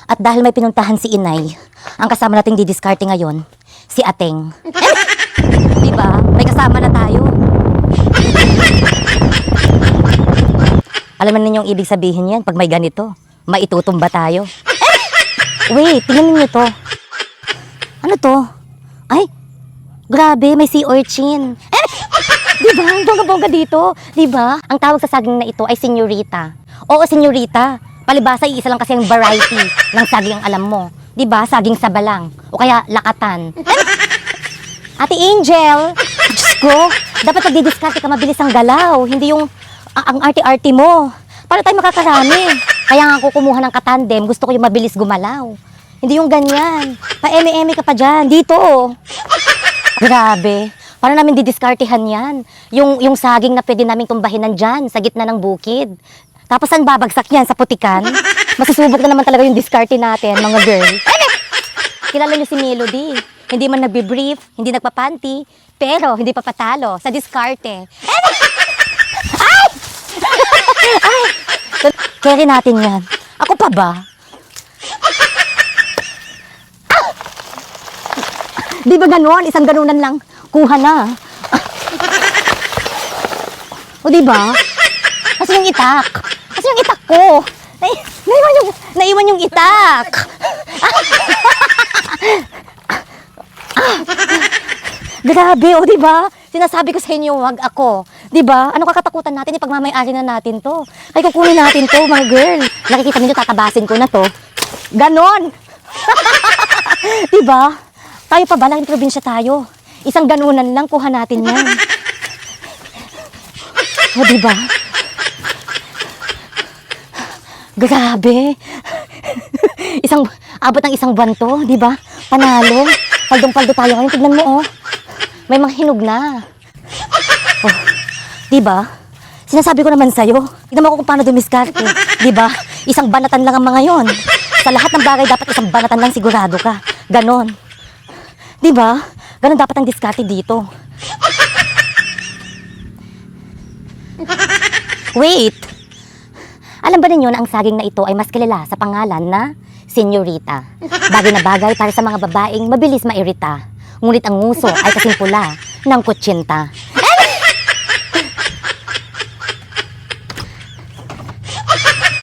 At dahil may pinuntahan si Inay, ang kasama nating didiskarte ngayon, si Ateng. Diba? May kasama na tayo. Alam naman ninyong ibig sabihin yan pag may ganito. Maitutumba tayo. Wait, tingnan niyo to. Ano to? Ay, grabe, may sea urchin. Diba? Ang bongga-bongga dito. Diba? Ang tawag sa saging na ito ay senyorita. Oo, senyorita. Palibasa, iisa lang kasi ang variety ng saging ang alam mo. Diba? Saging sabalang. O kaya lakatan. Ate Angel, Diyos ko, dapat pag-didiskarte ka mabilis ang galaw. Hindi yung ang arte-arte mo. Para tayo makakarami. Kaya nga ako kumuha ng katandem, gusto ko yung mabilis gumalaw. Hindi yung ganyan. Pa-eme-eme ka pa dyan. Dito. Grabe. Para namin didiskartehan yan. Yung saging na pwede namin tumbahin nandyan, sa gitna ng bukid. Tapos saan babagsak yan? Sa putikan? Masusubok na naman talaga yung diskarte natin, mga girl. Kilala niyo si Melody. Hindi man nagbe-brief, hindi nagpapanty, pero hindi pa patalo sa diskarte. Ay! Ay! Carry natin yan. Ako pa ba? Di ba ganon? Isang ganunan lang. Kuha na. O di ba? Kasi yung itak. Kasi yung itak ko. Naiwan yung itak. Grabe, o di ba? Sinasabi ko sa inyo, wag ako. Di ba? Ano kakatakutan natin? Ipagmamay-ari na natin to. Ay, kukunin natin to, mga girl. Nakikita niyo, tatabasin ko na to. Ganon. Di ba? Tayo pa ba? Laking probinsya tayo. Isang ganunan lang, kuha natin yan. O, diba? Grabe. Abot ng isang buwan to, diba? Panalo. Paldong-paldo tayo ngayon. Tignan mo, oh. May mga hinog na. Oh, diba? Sinasabi ko naman sa'yo. Tignan mo ako kung paano dumiskarte. Diba? Isang banatan lang ang mga yon. Sa lahat ng bagay, dapat isang banatan lang sigurado ka. Ganon. Diba? Ganon dapat ang diskarte dito. Wait! Alam ba ninyo na ang saging na ito ay mas kilala sa pangalan na senyorita? Bagay na bagay para sa mga babaeng mabilis mairita. Ngunit ang nguso ay kasing pula ng kutsinta.